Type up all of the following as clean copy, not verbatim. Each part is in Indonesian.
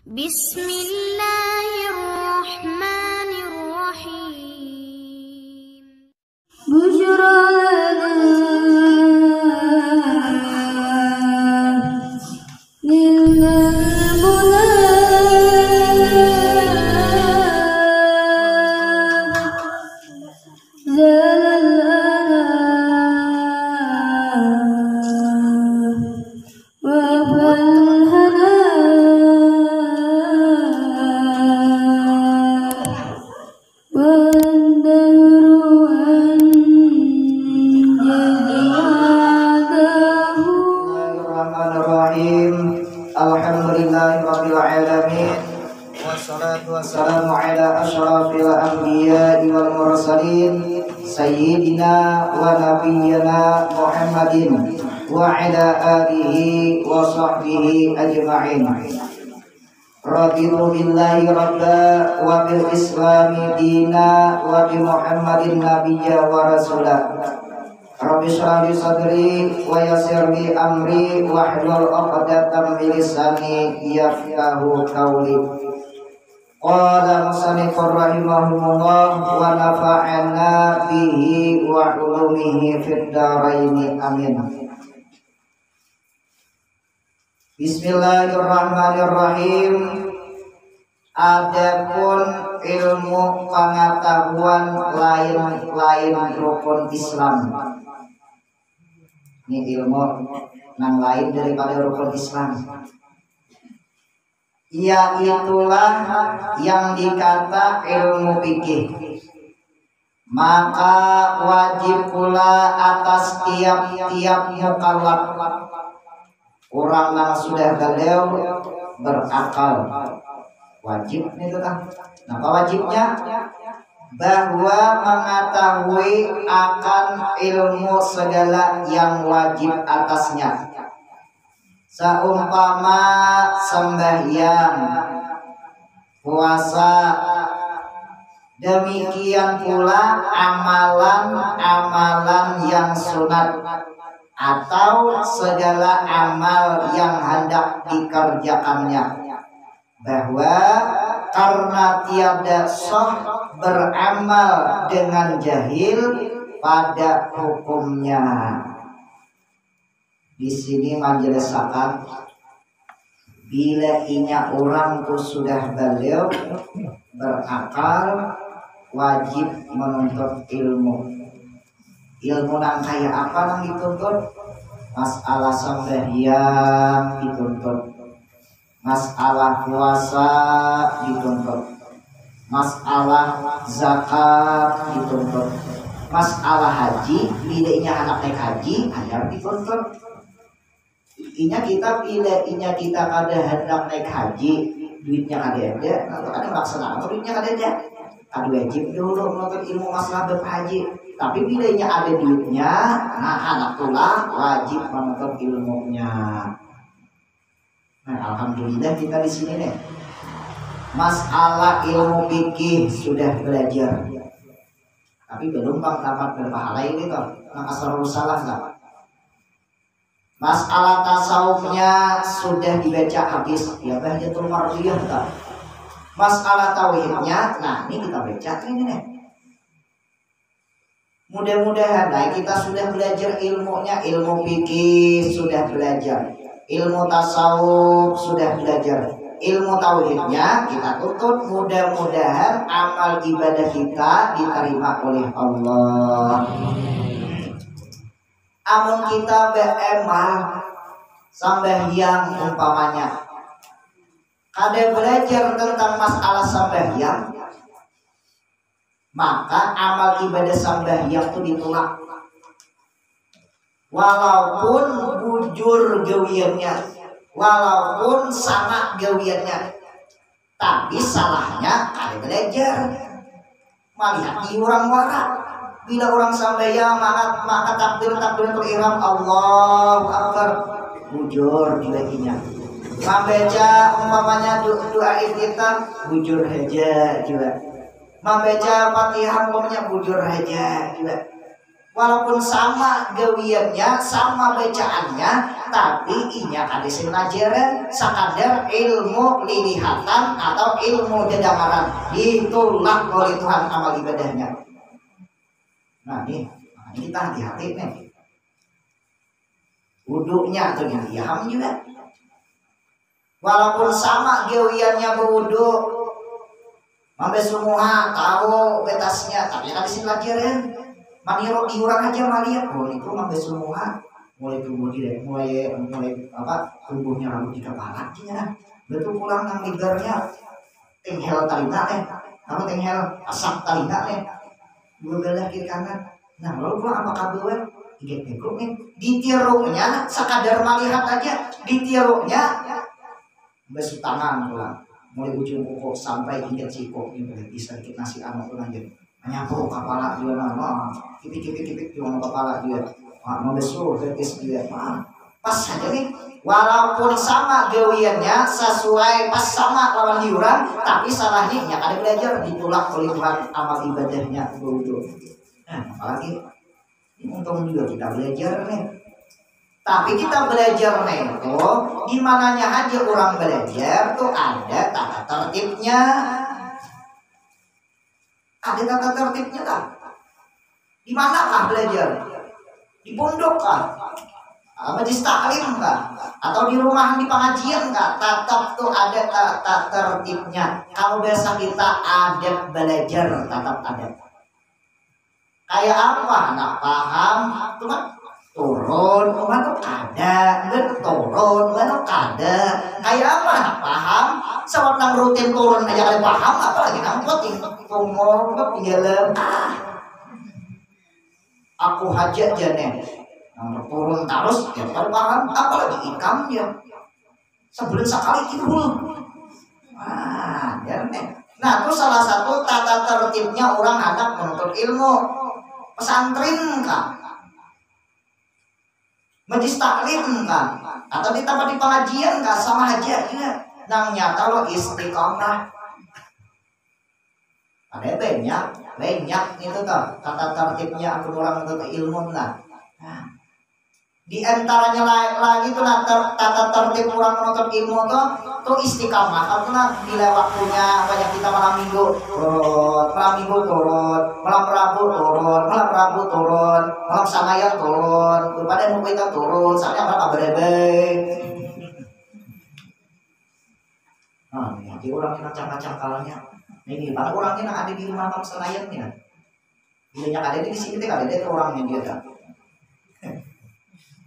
Bismillahirrahmanirrahim. Busyra Wassalamu ala asyrafil anbiya'i wal mursalin sayyidina wa nabiyyina Muhammadin wa ala alihi wa sahbihi ajma'in. Raditu billahi rabba wa bil islami dina wa bi Muhammadin nabiyya wa rasulah. Rabbi shrah li sadri wa yassir li amri wahlul 'uqdatam min lisani yafqahu qawli. Qala musannifur rahimahullah wa nafa'ana bihi wa ulumihi fid dharain amin. Bismillahirrahmanirrahim. Adapun ilmu pengetahuan lain rukun Islam. Ini ilmu yang lain daripada rukun Islam. Iaitulah yang dikata ilmu fikih. Maka wajib pula atas tiap-tiap mukallaf, orang yang sudah beliau berakal, wajib itu kan. Apa wajibnya? Bahwa mengetahui akan ilmu segala yang wajib atasnya. Seumpama sembahyang, puasa, demikian pula amalan-amalan yang sunat atau segala amal yang hendak dikerjakannya. Bahwa karena tiada sah beramal dengan jahil pada hukumnya. Di sini menjelaskan bila inya orang tu sudah beliau berakal, wajib menuntut ilmu. Ilmu nang kayak apa nang dituntut? Masalah sembahyang dituntut, masalah puasa dituntut, masalah zakat dituntut, masalah haji. Bila inya anak naik haji, ada dituntut. Inya kita bila inya kita kada hendak naik haji, duitnya kada ada, atau kada laksana, duitnya kada ada. Kada wajib dulu menuntut ilmu masalah berhaji. Tapi bila inya ada duitnya, nah anak pula wajib menuntut ilmunya. Nah, alhamdulillah kita di sini nih. Masalah ilmu fikih sudah belajar. Tapi belum bang dapat berpahala ini toh. Nah, asal salah enggak? Masalah tasawufnya sudah dibaca habis, ya Bahiyatul Mardiyah enggak? Masalah tauhidnya, nah ini kita baca ini nih. Mudah-mudahan kita sudah belajar ilmunya, ilmu fikih sudah belajar, ilmu tasawuf sudah belajar, ilmu tauhidnya kita tuntut. Mudah-mudahan amal ibadah kita diterima oleh Allah. Amun kita beramal sembahyang umpamanya, kada belajar tentang masalah sembahyang, maka amal ibadah sembahyang itu ditolak. Walaupun bujur gawiannya, walaupun sama gawiannya, tapi salahnya kada belajar. Melihat di orang warak, bila orang sembahyang maka takbiratul ihram Allahu Akbar, bujur julakinya. Membaca umpamanya doa iftitah, bujur aja juga. Membaca Fatihah umpamanya bujur aja juga. Walaupun sama gawiannya, sama bacaannya, tapi inya kade pelajaran sakadar ilmu lilihatan atau ilmu dedangaran ditolak oleh Tuhan amal ibadahnya. Nah nih, makanya kita hati-hati nih. Wuduknya atau diham juga. Walaupun sama gawiannya berwuduk, sampai semua tahu betasnya, tapi kan disini pelajaran. Maniro diurang aja malihat, oh itu sampai semua mulai tubuh dia, mulai apa tubuhnya rambut di kepala, betul pulang nang ligarnya, tenghel talina kamu tenghel asap talina dua belah kiri kanan. Nah lalu pulang apa kabel? Tiga tekuk nih, ditirunya sekadar melihat aja, ditirunya besu tangan pulang, mulai ujung kuku sampai hingga cikuk ini bisa sedikit nasi anak pulang jadi. Nyampur kepala dia nama, kipik cuma kepala dia, mau besul terkis dia, pas saja nih, walaupun sama gawiannya sesuai pas sama lawan liuran, tapi salahnya yang ada belajar ditolak oleh Tuhan amal ibadahnya begitu. Nah, apalagi untung juga kita belajar nih. Tapi kita belajar nih tuh, di mananya aja orang belajar tuh ada tata tertibnya. Ada tata tertibnya kan? Di manakah belajar? Di pondok kah? Majlis taklim kah? Atau di rumah di pengajian kah? Tetap tuh ada tata tertibnya. Kalau biasa kita ada belajar, tetap ada. Kayak apa? Anak paham? Cuma turun, mana ada, turun, mana ada. Kayak apa? Anak paham? Sewaktu nang rutin turun aja kalian paham, apalagi nang poting ngomong kepialam. Aku hajat jane, nang turun terus, ya kalian paham, apalagi ikamnya. Sebulan sekali timbul. Nah, itu salah satu tata tertibnya orang anak menuntut ilmu. Pesantren kah? Majlis taklim kah? Atau di tempat di pengajian kah? Sama aja juga. Nang nyata lo istiqomah. Ada banyak itu tuh tata tertibnya aku orang untuk ilmu lah. Nah, di antaranya lagi tuh tata tertib orang menuntut ilmu tuh istiqomah. Karena bila waktunya banyak kita malam minggu turun, malam Rabu turun, malam Sangayan turun, kepada nunggu kita turun, soalnya apa berebe. Nah, ini orang yang cangkal-cangkalnya. Ini pada orangnya yang ada di rumah malam Senayannya. Bila ada di sini ada dia orangnya dia kan.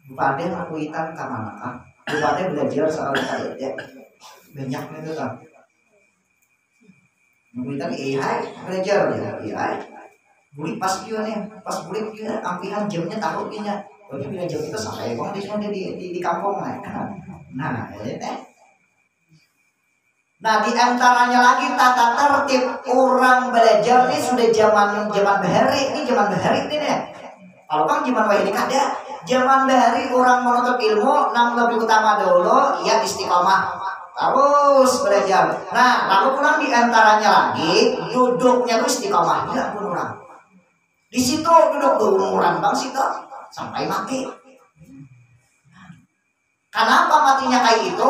Bupade ngakuitan ke mana kan? Bupade belajar soal kayak banyak itu kan. Ngakuitan belajar ya. Buli pas dia nih, pas buli dia ampihan jamnya taruh dia. Bagi bila jam itu sampai kok di kampung lah. Nah, Nah, di antaranya lagi tata tertib orang belajar ini sudah zaman bahari, ini zaman bahari ini nih. Kalau kan zaman wahid ada, zaman bahari orang menuntut ilmu, yang lebih utama dulu ya istiqomah, terus belajar. Nah, lalu pulang di antaranya lagi duduknya tuh istiqomah, ya pun orang. Di situ duduk berumuran bang situ sampai mati. Kenapa matinya kayak itu?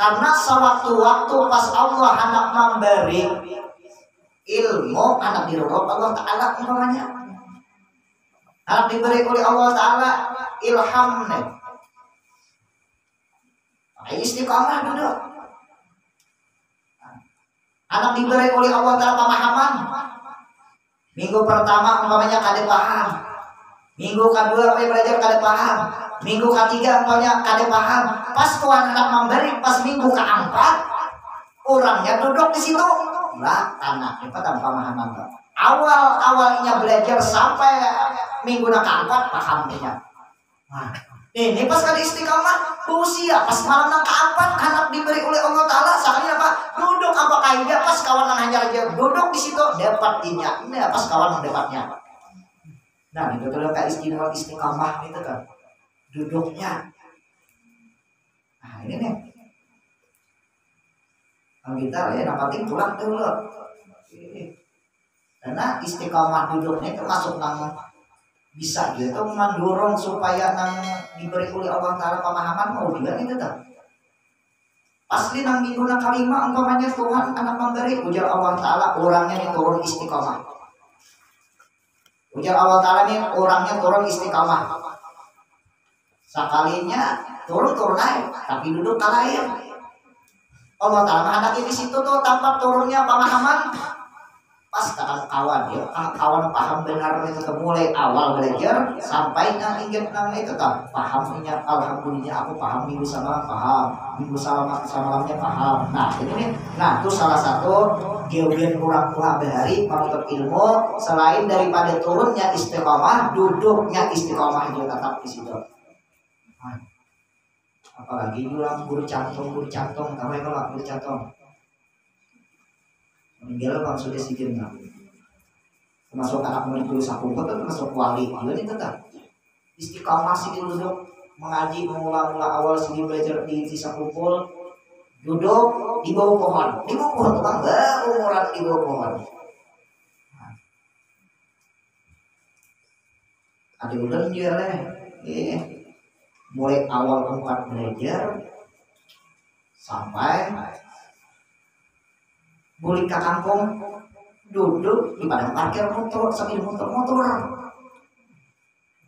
Karena sewaktu-waktu pas Allah hendak memberi ilmu, anak dirubah Allah Ta'ala umpamanya. Anak diberi oleh Allah Ta'ala ilham nih. Istiqamah duduk. Anak diberi oleh Allah Ta'ala pemahaman. Minggu pertama umpamanya kada paham. Minggu kedua belajar kada paham. Minggu ketiga umpamanya kada paham. Pas Tuhan anak memberi, pas minggu keempat orangnya duduk di situ. Lah, anak itu tanpa pemahaman. Awalnya belajar sampai minggu keempat pahamnya. Nah, ini pas kali istiqamah usia pas malam keempat anak diberi oleh Allah Taala sakanya apa? Duduk apa kaidah pas kawan hanya aja duduk di situ dapat dinya. Ini pas kawan dapatnya. Nah, itu kalau kayak istiqamah itu kan duduknya. Nah, ini nih. Kalau kita ya penting pulang dulu. Karena istiqamah duduknya itu masuk nama bisa gitu mendorong supaya nang diberi oleh Allah Ta'ala pemahaman mau juga itu tak asli nang minggu kalima umpamanya Tuhan anak memberi ujar Allah Ta'ala orangnya ini turun istiqomah. Ujar Allah Ta'ala ini orangnya turun istiqomah. Sekalinya turun naik tapi duduk kalahin. Allah Ta'ala menghadapi di situ tuh tampak turunnya pemahaman. Pas kawan ya, kawan paham benar itu mulai awal belajar sampai nang ingat nang itu tak pahamnya. Alhamdulillah aku paham minggu sama paham, minggu samalamnya paham. Nah ini itu salah satu geogen kurang tua bahari menuntut ilmu selain daripada turunnya istiqomah, duduknya istiqomah juga tetap di situ. Apalagi orang guru cantum, kamu yang kalau guru cantum. Meninggal kalau sudah sikit nggak, termasuk anak murid dulu sakumpul kan termasuk wali, ini tetap istiqomah sih duduk mengaji mengulang-ulang awal sih belajar di sakumpul, duduk di bawah pohon tukang baru orang di bawah pohon. Ada udah dia lah, mulai awal tempat belajar sampai boleh ke kampung duduk di padang parkir motor sambil motor.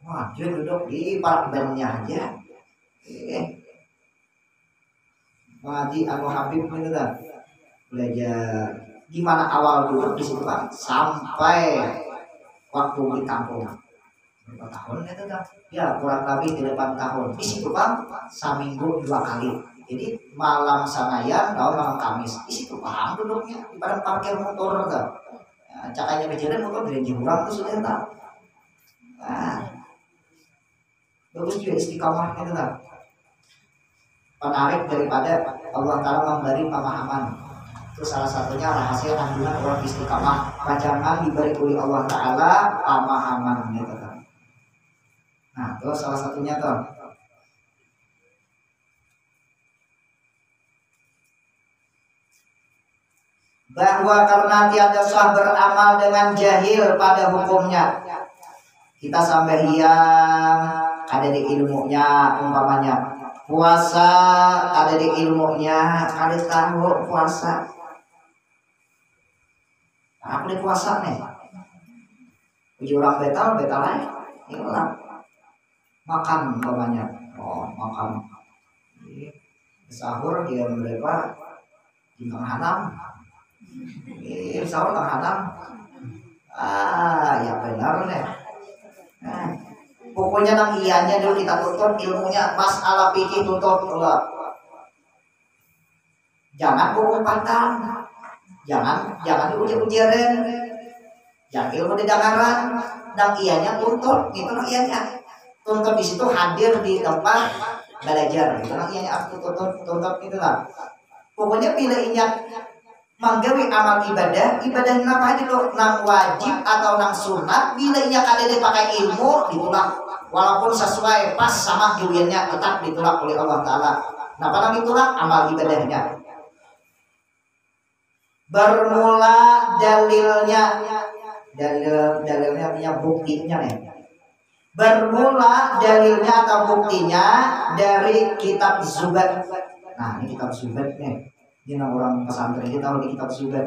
Wah, dia duduk di park bandnya aja. Ngaji Abu Habib itu dah belajar gimana awal duduk di situ kan sampai waktu di kampung. Berapa tahun itu dah? Ya kurang lebih 8 tahun. Di situ kan seminggu 2 kali. Jadi malam Senayan atau malam Kamis di situ paham duduknya di padang parkir motor kan. Ya, cakanya kejadian motor dari jurang itu sudah tak. Nah, bagus juga istiqomah itu kan. Penarik daripada Allah Ta'ala memberi pemahaman. Itu salah satunya rahasia kandungan orang istiqomah. Jangan diberi oleh Allah Ta'ala pemahaman gitu kan. Nah, itu salah satunya tuh. Bahwa karena tiada sah beramal dengan jahil pada hukumnya. Kita sampai yang ada di ilmunya umpamanya. Puasa ada di ilmunya, ada tahu puasa. Aku di puasa nih. Uji orang betal lain. Inilah makan umpamanya. Oh, makan. Sahur dia berapa? Di tengah enam. Sahur tengah enam. Ya benar nih. Pokoknya nang ianya dulu kita tuntut ilmunya masalah fikih tuntut Allah. Jangan umpatan. Jangan ujar-ujaran. Jangan ilmu di dangaran. Nang ianya tuntut gitu nang ianya. Tuntut di situ hadir di tempat belajar. Itu nang ianya tuntut gitu lah. Pokoknya bila ingat manggawi amal ibadah apa aja lo nang wajib atau nang sunat bila ia kadang pakai ilmu ditolak walaupun sesuai pas sama juliannya tetap ditolak oleh Allah Ta'ala. Nah pada ditolak amal ibadahnya bermula dalilnya artinya buktinya nih. Bermula dalilnya atau buktinya dari kitab Zubat. Nah ini kitab Zubat nih. Ini orang pesantren kita tahu di kitab Zubat.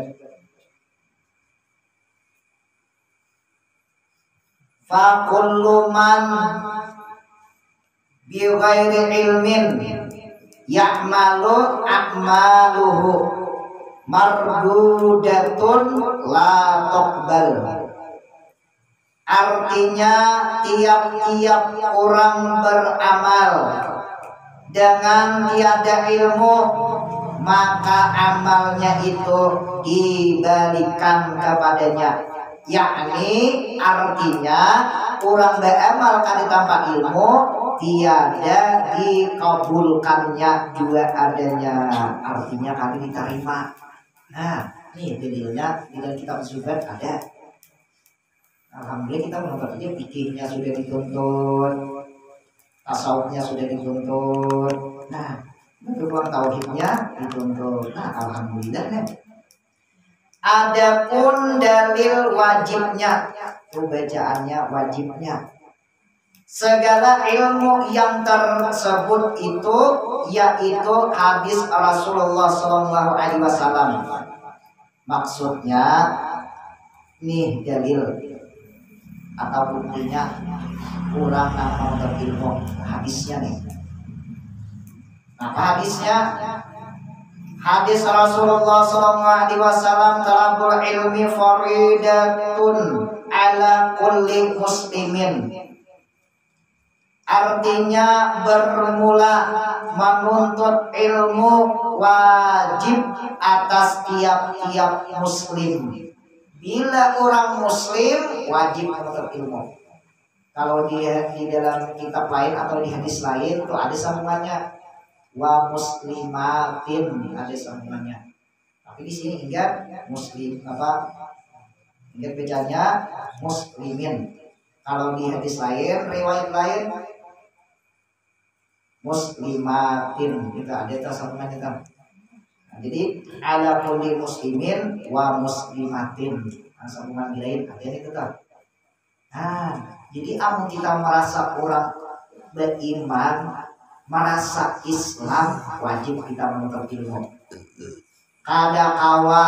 Fa kullu man bi ghairi ilmin ya'malu a'maluhu mardudatun la tuqbal. Artinya tiap-tiap orang beramal dengan tiada ilmu maka amalnya itu dibalikan kepadanya. Yakni artinya orang beramal kan tanpa ilmu tiada dikabulkannya juga adanya. Artinya kami diterima. Nah, ini dalilnya di dalam kitab Zubat ada. Alhamdulillah kita menuntutnya fikihnya sudah dituntut, tasawufnya sudah dituntut. Nah, untuk tauhidnya dituntut. Nah, alhamdulillah nih. Adapun dalil wajibnya, itu bacaannya wajibnya. Segala ilmu yang tersebut itu yaitu hadis Rasulullah SAW. Maksudnya nih dalil atau buktinya kurang nama berilmu hadisnya nih. Apa hadisnya? Hadis Rasulullah SAW, talabul ilmi faridatun ala kulli muslimin. Artinya bermula menuntut ilmu wajib atas tiap-tiap muslim. Bila orang muslim wajib menuntut ilmu. Kalau di dalam kitab lain atau di hadis lain itu ada sambungannya wa muslimatin, ada sambungannya. Tapi di sini ingat muslim apa? Ingat bacanya muslimin. Kalau di hadis lain, riwayat lain muslimatin, itu ada sambungan itu. Nah, jadi ala kulli muslimin wa muslimatin, sambungan lain ada itu kan. Nah, jadi amun kita merasa orang beriman, merasa Islam, wajib kita menuntut ilmu. Kada kawa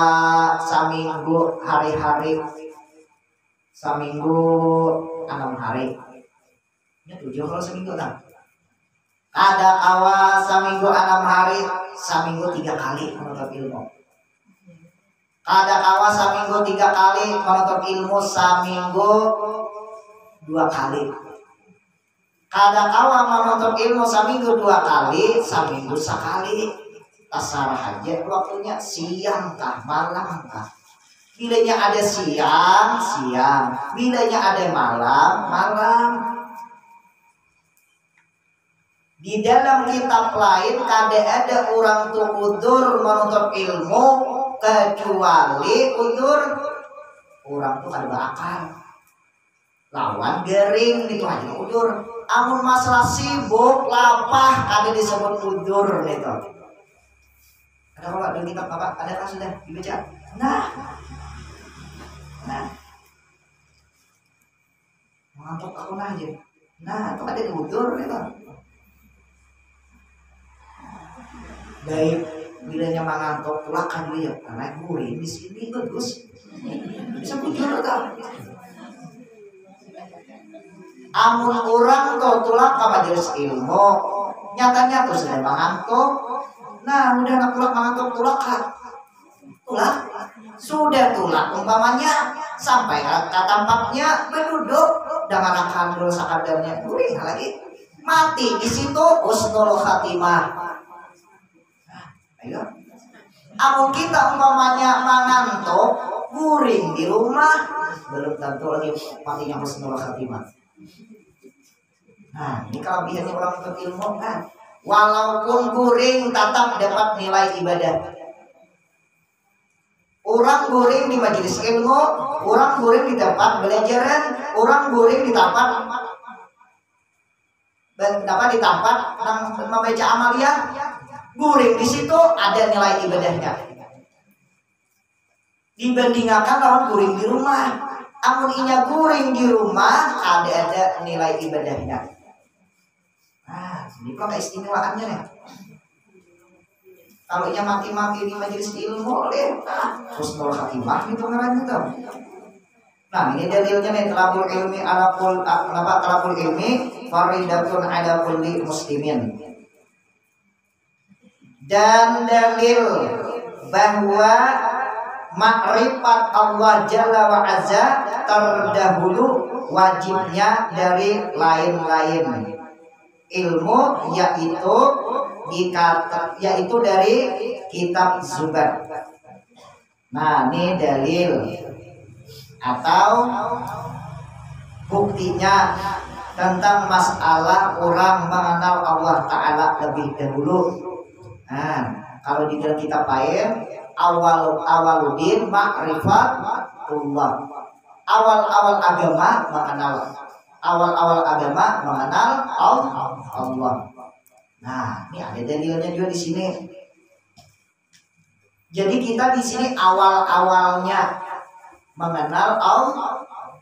saminggu hari-hari, saminggu 6 hari. Ini 7 kalau seminggu kan. Ada kawa saminggu 6 hari, saminggu 3 kali menuntut ilmu. Ada kawa saminggu 3 kali menuntut ilmu, saminggu 2 kali. Kada kawa menuntut ilmu saminggu 2 kali, saminggu sekali. Terserah aja waktunya, siang kah, malam kah. Bilanya ada siang, siang. Bilanya ada malam, malam. Di dalam kitab lain kada ada orang tu udur menuntut ilmu kecuali udur orang tu kada berakal. Lawan gering itu aja udur. Amun masalah sibuk lapah kada disebut udur itu. Ada kalau di kitab apa? Ada kan sudah dibaca? Nah, ngantuk aku aja. Nah, itu ada udur itu. Baik, bilanya mengantuk tulakan dia karena guring di sini bagus. Bisa bujur atau? Amun orang tuh tulak ke majelis ilmu, nyatanya tuh sedang mengantuk. Nah, udah nak tulak mengantuk tulakan. Tulak, sudah tulak umpamanya sampai ke tempatnya berduduk dengan akan dulu sakadarnya guring lagi mati di situ husnul khatimah. Ayo. Amun kita umpamanya mengantuk, guring di rumah, belum tentu lagi matinya husnul khatimah. Nah, ini kelebihannya orang untuk ilmu kan. Walaupun guring tetap dapat nilai ibadah. Orang guring di majelis ilmu, orang guring di tempat belajaran, orang guring di tempat membaca amaliyah. Guring di situ ada nilai ibadahnya. Dibandingkan lawan guring di rumah. Amun inya guring di rumah ada nilai ibadahnya. Nah, ini kok keistimewaannya nih. Kalau inya mati-mati di majelis ilmu boleh, husnul khatimah itu ngarannya tuh. Nah, ini dalilnya nih, talabul ilmi talabul ilmi faridatun ala kulli muslimin. Dan dalil bahwa makrifat Allah Jalla wa Azza terdahulu wajibnya dari lain-lain ilmu, yaitu dari kitab Zubat. Nah, ini dalil atau buktinya tentang masalah orang mengenal Allah Ta'ala lebih dahulu. Nah, kalau di dalam kitab lain awaludin ma'rifatullah. Awal-awal agama mengenal Allah. Nah, ini ada dalilnya juga di sini. Jadi kita di sini awal-awalnya mengenal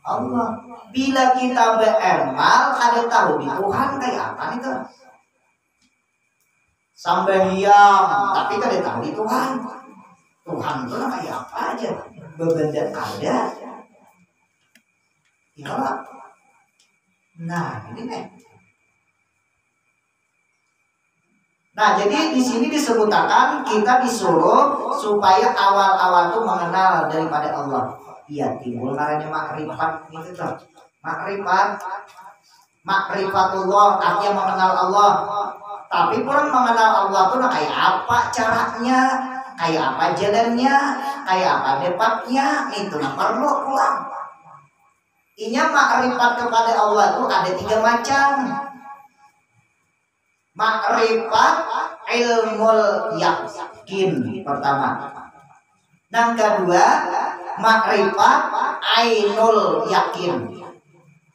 Allah. Bila kita beramal, ada tahu di Tuhan kayak apa itu. Sambayang, tapi kada tahu di Tuhan. Tuhan itu kayak apa aja. Bebenda ada. Iya. Nah, ini nih. Nah, jadi di sini disebutkan kita disuruh supaya awal-awal itu mengenal daripada Allah. Iya, timbul namanya makrifat gitu tuh. Makrifatullah artinya mengenal Allah. Tapi kurang mengenal Allah tuh kayak apa caranya, kayak apa jalannya, kayak apa debatnya, itu perlu pulang. Inya makrifat kepada Allah itu ada 3 macam. Makrifat ilmul yakin pertama. Yang kedua makrifat ainul yakin.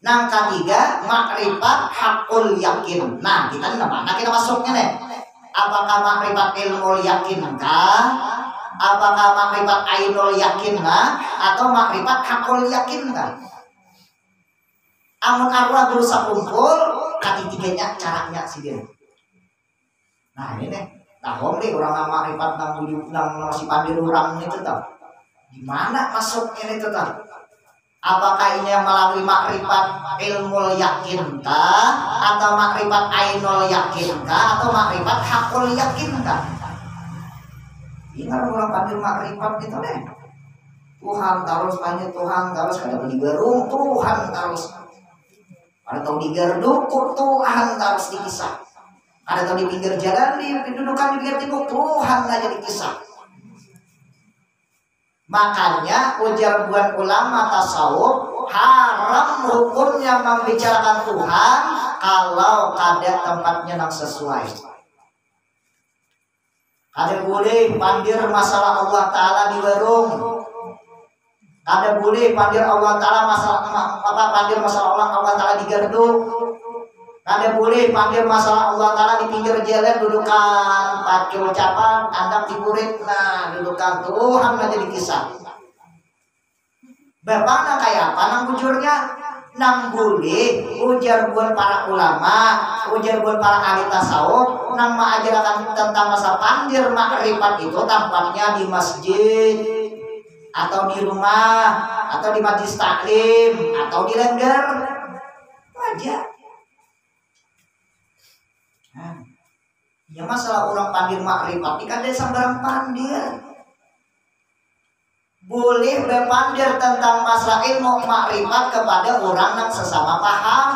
Yang ketiga makrifat hakul yakin. Nah, kita mana kita masuknya nih? Apakah makrifat ilmul yakin kah? Apakah makrifat ainul yakin kah? Atau makrifat hakul yakin kah? Amun arwah berusaha kumpul, ketiganya caranya sih dia. Nah ini nih, tahu nih orang nama makrifat nang si pandir orang itu tuh. Gimana masuknya itu tuh? Apakah ini melalui makrifat ilmu yakin kah? Atau makrifat ainul yakin kah? Atau makrifat hakul yakin kah? Ini orang pandir makrifat itu nih. Tuhan terus panggil Tuhan terus ada di gerung Tuhan terus. Ada tahu di gerduk Tuhan terus dikisah. Ada tahu di pinggir jalan didudukan di pinggir timur Tuhan aja dikisah. Makanya ujar buat ulama tasawuf haram hukumnya membicarakan Tuhan kalau kada tempatnya yang sesuai. Kada boleh pandir masalah Allah Ta'ala di warung. Kada boleh pandir Allah Ta'ala pandir masalah Allah Ta'ala di gerduk. Kada boleh panggil masalah Allah Ta'ala di pinggir jalan dudukan pakai ucapan andap di kurit. Nah dudukan Tuhan aja dikisah. Bagaimana kayak apa nang bujurnya? Nang boleh ujar buat para ulama, ujar buat para ahli tasawuf, nang mengajarkan tentang masa pandir makrifat itu tampaknya di masjid atau di rumah atau di majlis taklim atau di lengger aja. Ya masalah orang pandir makrifat ini kan ada sembarang pandir. Boleh berpandir tentang masalah ilmu makrifat kepada orang yang sesama paham.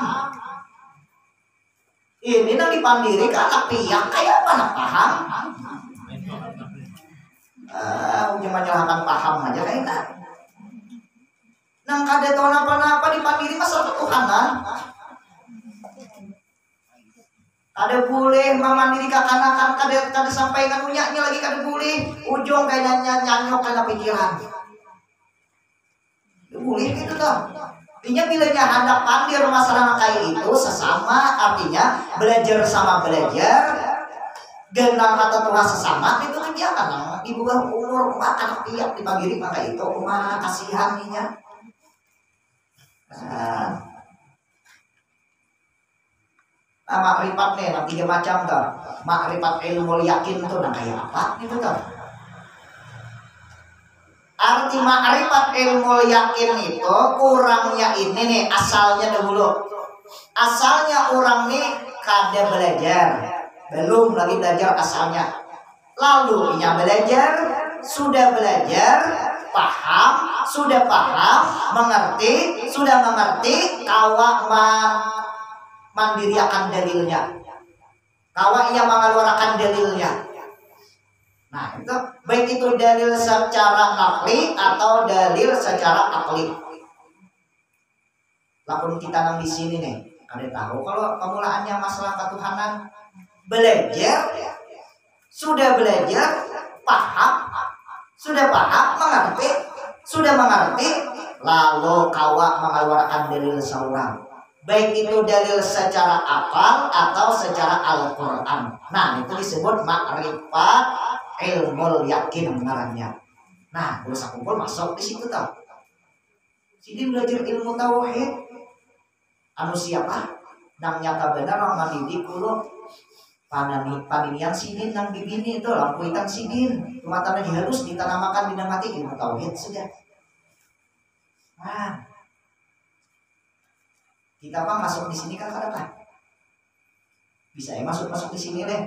Ini yang dipandiri ke anak pihak kayak apa nak paham? Cuma nyalakan paham aja kayaknya. Nang kada tahu apa-apa dipandiri masalah ketuhanan. Kada boleh memandiri kakanakan kada sampaikan punyanya lagi kada boleh ujung kayaknya nyanyok kena pikiran. Boleh gitu toh. Artinya bila hendak pandir masalah kayak itu sesama artinya belajar sama belajar genal atau Tuhan sesama itu kan jangan di bawah umur makan tiap dipandiri maka itu mah kasihaninya. Nah, makrifat nih, nah 3 macam tuh. Makrifat ilmu yakin tuh, nah kayak apa gitu tuh. Arti makrifat ilmu yakin itu kurangnya ini nih asalnya dahulu. Asalnya orang nih kada belajar, belum lagi belajar asalnya. Lalu ia belajar, sudah belajar, paham, sudah paham, mengerti, sudah mengerti, kawa mandiri akan dalilnya. Kawa ia mengeluarkan dalilnya. Nah itu baik itu dalil secara akli atau dalil secara akli. Lalu kita nang di sini nih, kada tahu kalau pemulaannya masalah ketuhanan. Belajar, sudah belajar, paham, sudah paham, mengerti, sudah mengerti, lalu kawa mengeluarkan dalil seorang. Baik itu dalil secara akal atau secara Al-Quran. Nah itu disebut makrifat ilmu yakin ngarannya. Nah berusaha kumpul masuk di situ tau. Sidin belajar ilmu tauhid. Anu siapa? Nang nyata benar orang mandidik kulo paninian sidin nang bibini itu lampuitan sidin kematana dihalus ditanamakan dina mati ilmu tauhid sudah. Nah, kita apa masuk di sini kan kadang bisa ya masuk di sini deh.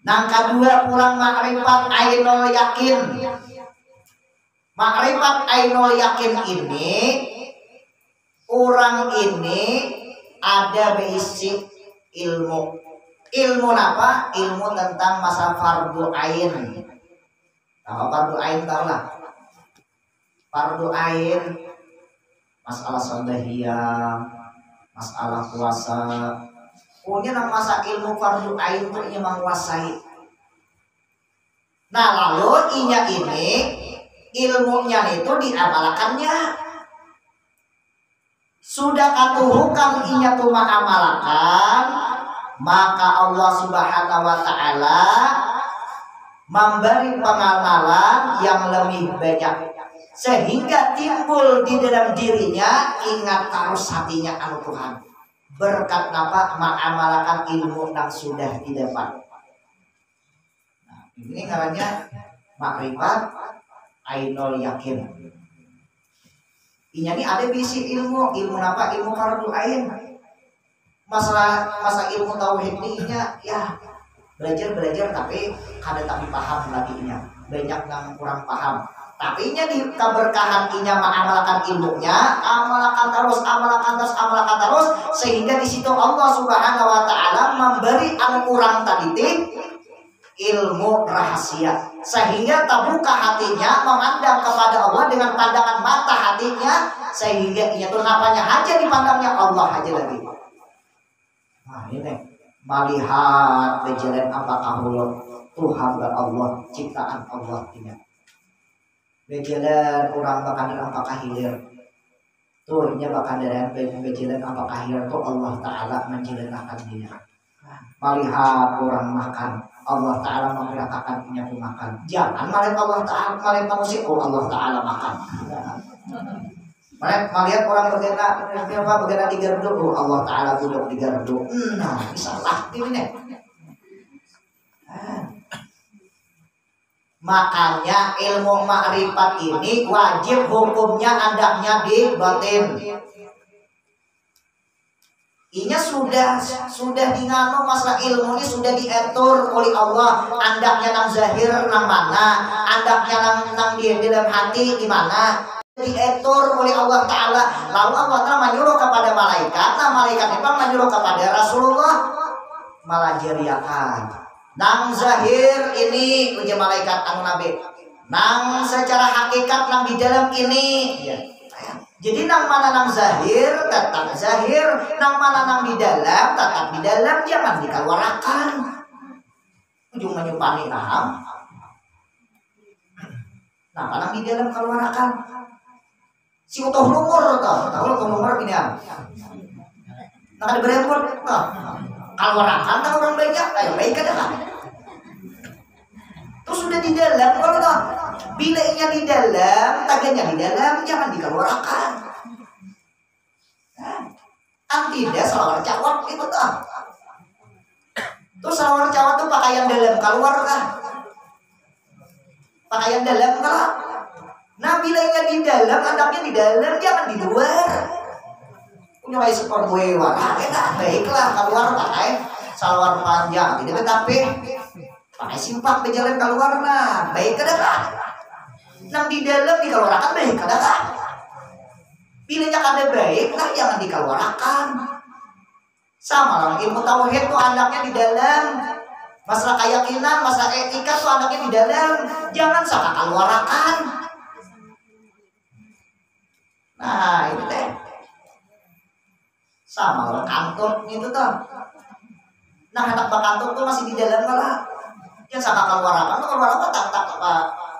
Nang kedua kurang makrifat ainul yakin. Makrifat ainul yakin ini orang ini ada basic ilmu. Ilmu apa? Ilmu tentang masa fardu ain. Nah, fardu ain tahu lah. Fardu ain, masalah sodahiyah, masalah puasa. Punya nang masa ilmu fardu ain itu ia menguasai. Nah lalu inya ini ilmunya itu diamalkannya. Sudah katuhukan inya tuh mengamalkan, maka Allah Subhanahu wa taala memberi pengamalan yang lebih banyak sehingga timbul di dalam dirinya ingat terus hatinya anu Tuhan. Berkat apa? Mengamalkan ilmu yang sudah didapat. Nah, ini namanya makrifat ainul yakin. Ini ada bisi ilmu apa? Ilmu fardu ain. Masa ilmu tauhid ini ya belajar tapi kada tak dipaham lagi nya. Banyak yang kurang paham. Tapi nya di keberkahan inya mengamalkan ilmunya, amalkan terus sehingga di situ Allah Subhanahu wa taala memberi kurang tadi ilmu rahasia sehingga terbuka hatinya memandang kepada Allah dengan pandangan mata hatinya sehingga ia tuh napanya aja dipandangnya Allah aja lagi. Nah ini melihat berjalan apakah Tuhan Allah ciptaan Allah ini. Berjalan orang bakal apakah hilir tuh nya bakal dari berjalan apakah hilir tuh Allah Ta'ala menjalankan dia. Melihat orang makan Allah Ta'ala memberitakan punya makan. Jangan melihat Allah Ta'ala melihat manusia Allah Ta'ala makan. Melihat orang begana di gardu Allah Ta'ala duduk di gardu. Nah bisa lah ini. Makanya ilmu ma'rifat ini wajib hukumnya andaknya di batin. Inya sudah dingano masalah ilmu ini sudah diatur oleh Allah. Andaknya nang zahir nang mana, andaknya nang di dalam hati di mana, diatur oleh Allah Ta'ala. Lalu Allah Ta'ala menyuruh kepada malaikat, nah malaikat itu menyuruh kepada Rasulullah melajariakan. Nang zahir ini uji malaikat anu nabi. Nang secara hakikat nang di dalam ini. Ya. Jadi nang mana nang zahir tetap zahir, nang mana nang di dalam tetap di dalam, jangan dikeluarkan. Ujung menyumpani paham. Nah, nang di dalam keluarkan. Si utuh lumur tahu utuh lumur ini ya. Nang ada berempur tahu. Keluarkan tahu orang banyak, ayo baik kan? Terus sudah di dalam, kalau tak bilainya di dalam, taganya di dalam, jangan dikeluarkan. Tidak salawar cawat itu tuh. Terus salawar cawat tuh pakaian dalam keluar kah? Pakaian dalam kah? Nah bilainya di dalam, andaknya di dalam, jangan di luar. Punya kayak sepor gue warna, baiklah keluar pakai salawar panjang, tidak tapi pakai simpak di jalan keluar nah baik kada kan? Nang di dalam dikeluarkan baik kada kan? Pilihnya kada baik lah jangan dikeluarkan. Sama lah ilmu tauhid tuh anaknya di dalam. Masalah keyakinan, masalah etika tuh anaknya di dalam. Jangan saka keluarkan. Nah itu teh. Sama lah kantor itu tuh. Nah anak kantor tuh masih di dalam malah. Yang saka keluarkan tuh keluarkan tak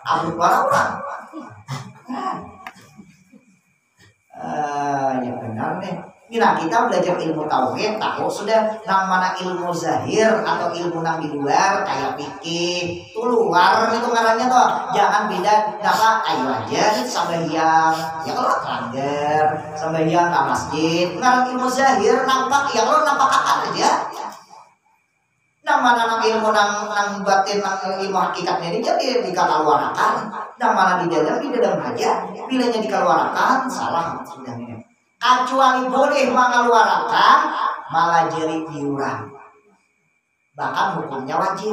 abut orang. Ya benar nih. Nah, kita belajar ilmu tauhid, tahu sudah nang mana ilmu zahir atau ilmu nang di luar kayak fikih, itu luar itu ngarannya tuh. Jangan beda apa ayo aja sambahyang. Ya kalau langgar, sambahyang ke masjid, ngaran ilmu zahir nampak ya kalau nampak aja. Nang mana nang ilmu nang batin nang ilmu hakikatnya ini jadi dikaluarakan. Nang mana di dalam aja. Bilanya dikaluarakan salah sudah ini. Kecuali boleh mengeluarkan malah jadi iuran, bahkan hukumnya wajib.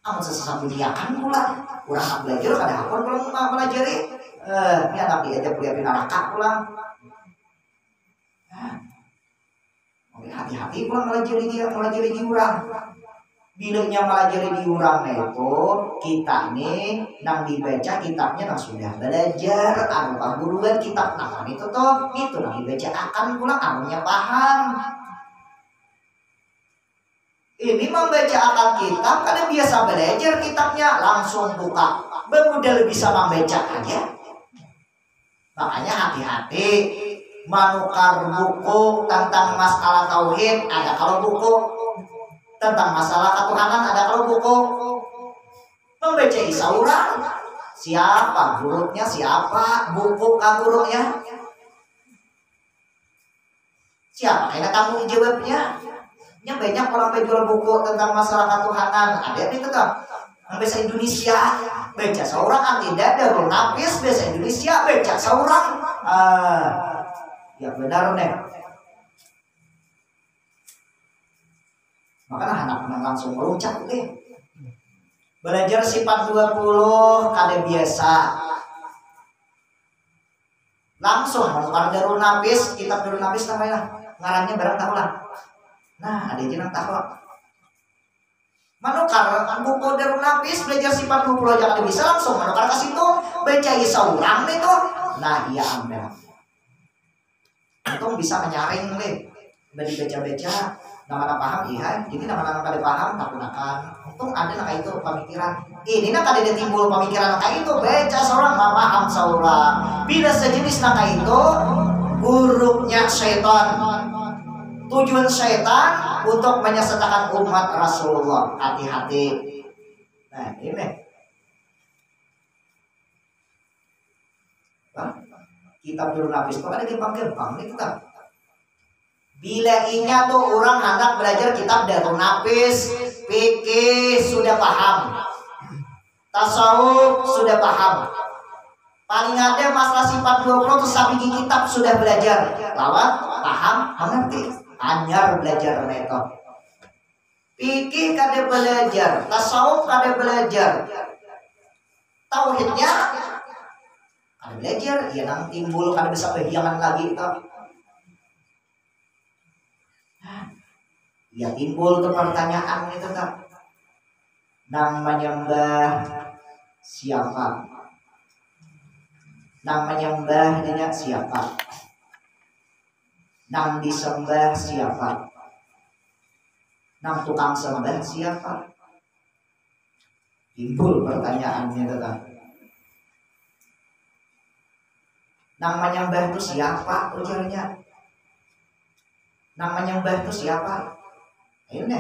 Kamu sesuatu diakan pula kurang belajar kada apa belum pelajari ini anak diajak kuliah neraka pulang. Hati-hati pulang melajari iuran. Bilanya melajari diurang itu kita ini nang dibaca kitabnya nang sudah belajar anu paguruan kitab nah itu toh itu nang dibaca akan pulang anunya paham. Ini membaca akan kitab karena biasa belajar kitabnya langsung buka bermodal bisa membaca aja. Makanya hati-hati manukar buku tentang masalah tauhid ada kalau buku tentang masalah ketuhanan ada kalau buku membaca isaurang siapa gurunya siapa buku gurunya siapa kayaknya kamu jawabnya nya banyak orang menjual buku tentang masalah ketuhanan ada itu kan bahasa Indonesia baca seorang tidak ada nafis bahasa Indonesia baca seorang ya benar nih. Makanya anak-anak langsung meluncak deh. Belajar sifat 20 kada biasa. Langsung kalau Darul Nafis, kitab Darul Nafis namanya. Ngarannya barang tahu lah. Nah, ada jenang tahu. Manukar buku Darul Nafis belajar sifat 20 aja kada bisa langsung manukar ke situ baca isaurang itu. Nah, iya ambil. Untung bisa menyaring deh. Bagi baca-baca nama paham iya jadi nama kada paham tak gunakan untung ada nak itu pemikiran ini nak kada timbul pemikiran nak itu baca seorang nggak paham seorang bila sejenis nak itu buruknya syaitan tujuan syaitan untuk menyesatkan umat Rasulullah hati-hati. Nah ini kitab Darul Nafis itu ada gampang-gampang nih kita. Bila inya tuh orang hendak belajar kitab Darul Nafis, fikih sudah paham, tasawuf sudah paham, paling ada masalah sifat 20 terus sampai kitab sudah belajar, lawan paham, mengerti, anyar belajar metode. Fikih kada belajar, tasawuf kada belajar, tauhidnya kada belajar, ya nang timbul kada bisa bayangan lagi itu. Ya timbul ke pertanyaan itu tak nang menyembah siapa nang menyembahnya siapa nang disembah siapa nang tukang sembah siapa timbul pertanyaannya itu tak nang menyembah itu siapa ujarnya nang menyembah itu siapa ini.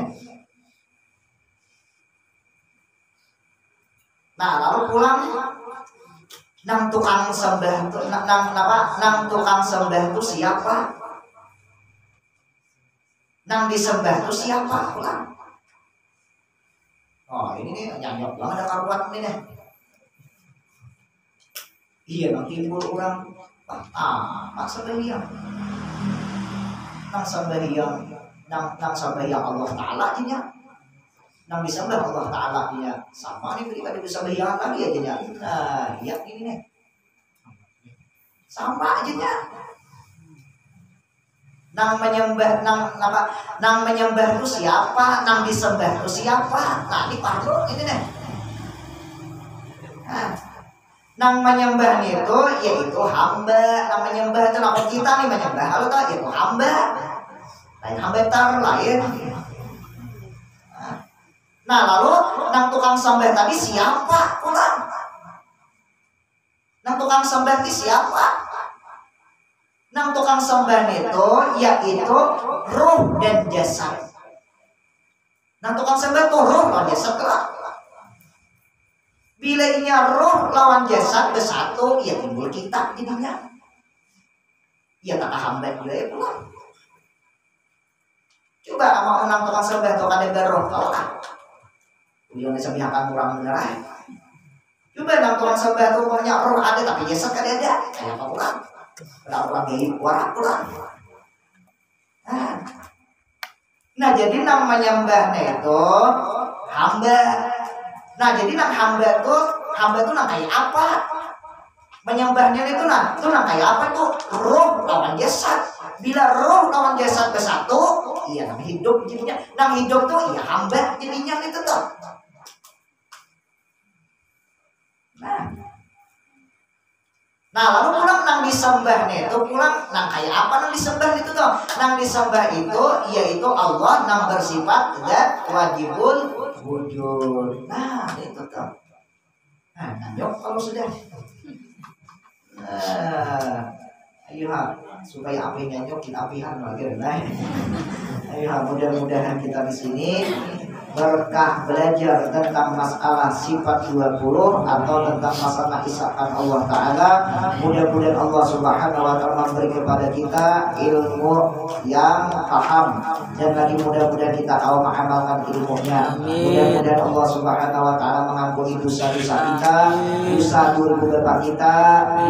Nah lalu pulang nang tukang sembah itu nang tukang sembah itu siapa nang disembah itu siapa pulang. Oh ini nih nyanyok banget ada karuan ini nih. Iya nang timbul orang sembahyang nang sembahyang nang sembahyang Allah Ta'ala aja nang disembah Allah Ta'ala dia sama nih ketika disembah lagi aja nya nah lihat ini nih sama aja nya nang menyembah itu siapa nang disembah itu siapa nah ini parlo ini nih nang menyembah itu yaitu hamba nang menyembah itu nama kita nih menyembah kalau tak yaitu hamba lain hamba lain. Nah lalu nang tukang sembah tadi siapa pulang? Nang tukang sembah tadi siapa? Nang tukang sembah itu yaitu roh dan jasad. Nang tukang sembah itu roh lawan jasad kelak. Bila inya roh lawan jasad bersatu, ya timbul kita jadinya. Ya tak hambat juga ya pula. Coba mau nang tukang sembah itu kada beroh kelak. Yang disembahkan kurang beneran. Coba nang tukang sembah itu punya roh ada tapi jasad kada ada. Kayak apa pula? Orang gaib warak pulang. Nah jadi nang menyembah itu hamba. Nah jadi nang hamba itu nang kayak apa? Menyembahnya itu nang kayak apa tuh? Roh lawan jasad. Bila roh lawan jasad bersatu, iya nang hidup jadinya. Nang hidup tuh iya hamba jadinya itu tuh. Nah lalu pulang nang disembah itu pulang nang kayak apa nang disembah itu tuh? Nang disembah itu yaitu Allah nang bersifat zat wajibul wujud. Nah itu tuh. Nah yuk kalau sudah. Ayo supaya apinya nyok kita apihan lagi. Nah ayo mudah-mudahan kita di sini berkah belajar tentang masalah sifat 20 atau tentang masalah isakan Allah Ta'ala. Mudah-mudahan Allah Subhanahu wa Ta'ala memberi kepada kita ilmu yang paham, dan lagi mudah-mudahan kita tahu mengamalkan ilmunya. Mudah-mudahan Allah Subhanahu wa Ta'ala mengampuni dosa-dosa kita, dosa guru bapak kita,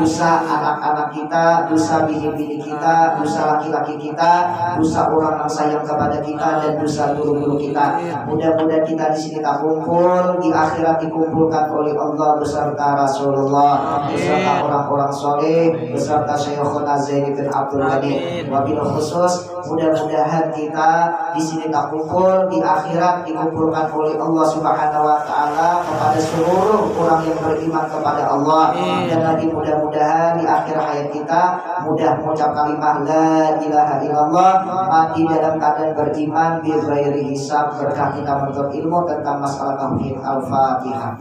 dosa anak-anak kita, dosa bini-bini kita, dosa laki-laki kita, dosa orang yang sayang kepada kita, dan dosa guru-guru kita. Mudah-mudahan kita di sini tak kumpul, di akhirat dikumpulkan oleh Allah beserta Rasulullah, beserta orang-orang soleh, beserta Syekhuna Zaini bin Abdul Ghani. Wabil khusus, mudah-mudahan kita di sini tak kumpul, di akhirat dikumpulkan oleh Allah Subhanahu wa Ta'ala kepada seluruh orang yang beriman kepada Allah. Dan lagi mudah-mudahan di akhir hayat kita mudah mengucap kalimah la ilaha illallah, mati dalam keadaan beriman bi ghairi hisab, berkah kita menuntut ilmu tentang masalah tauhid. Al-Fatihah.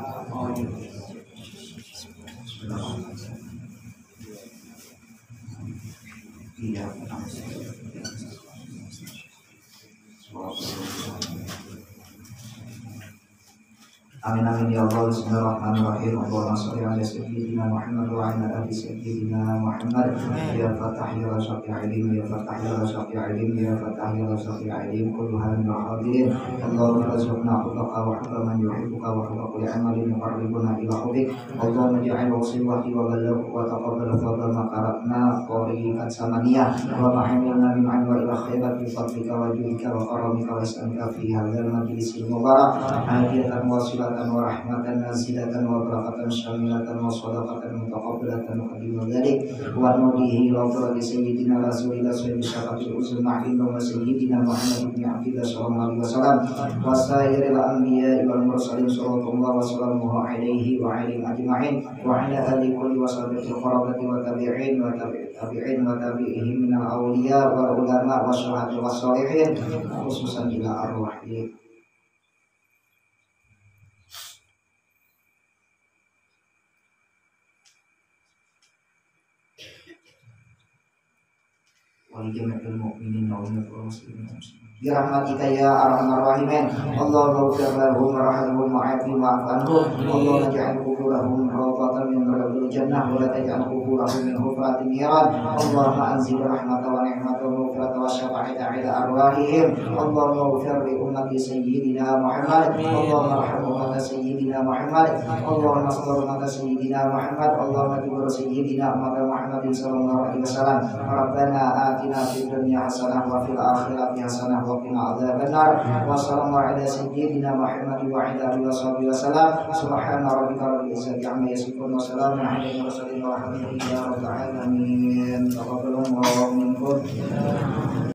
Iya. Amin amin ya Allah. Bismillahirrahmanirrahim. Allahumma shalli ala sayyidina Muhammad wa ala ali sayyidina Muhammad. Ya Fatah ya Rasyaqi alim, ya Fatah ya Rasyaqi alim, ya Fatah ya Rasyaqi alim. Kulluhan wa hadirin. Allahumma razaqna hubbaqa wa hubba man yuhibbuka wa hubba kulli amalin yuqarribuna ila hubbik. Allahumma ja'al wasiwati wa balagh wa taqabbal fadla ma qara'na qari'at samaniyah wa ma'amilna min anwa ila khairati fadlika wa judika wa karamika wa is'alika fi hadzal majlisil mubarak. Hadiyatan wasilat wa rahmatan nazilatan wa barakatan syamilatan wa sadaqatan mutaqabbalatan qadimu dzalik wa nudihi wa qurrati sayyidina rasulillah sallallahu alaihi wa sayyidina Muhammad bin Abdillah sallallahu alaihi wasallam wa sayyidil anbiya wal mursalin sallallahu alaihi wa alihi ajma'in wa ala alihi kulli wa sahbihi qarabati wa tabi'in wa tabi'in wa tabi'ihim min al-awliya wal ulama wa syuhada wa sholihin khususan ila arwahih. Walijamil mu'minin wa muslimin birahmatika ya arhamar rahimin. Allahumma ighfir lahum warhamhum wa'afihim wa'fu anhum. Allahumma ij'al quburahum rawdatan min riyadil jannah wa la taj'al quburahum min hufratin niran. Allahumma anzil rahmata wa ni'mata wa maghfirata wa syafa'ata 'ala arwahihim. Allahumma ighfir li ummati sayyidina Muhammad. Allahumma arham ummata sayyidina Muhammad. Allahumma salli ala sayyidina Muhammad. Allahumma jibur sayyidina Muhammadin sallallahu alaihi wasallam. Rabbana atina fid dunya hasanah wa fil akhirati hasanah wa qina adzabannar. Wa sallallahu ala sayyidina Muhammad wa ala alihi wasallam. Subhana rabbika rabbil izzati amma yasifun wa salamun ala al mursalin walhamdulillahi rabbil alamin. Taqabbalallahu minkum.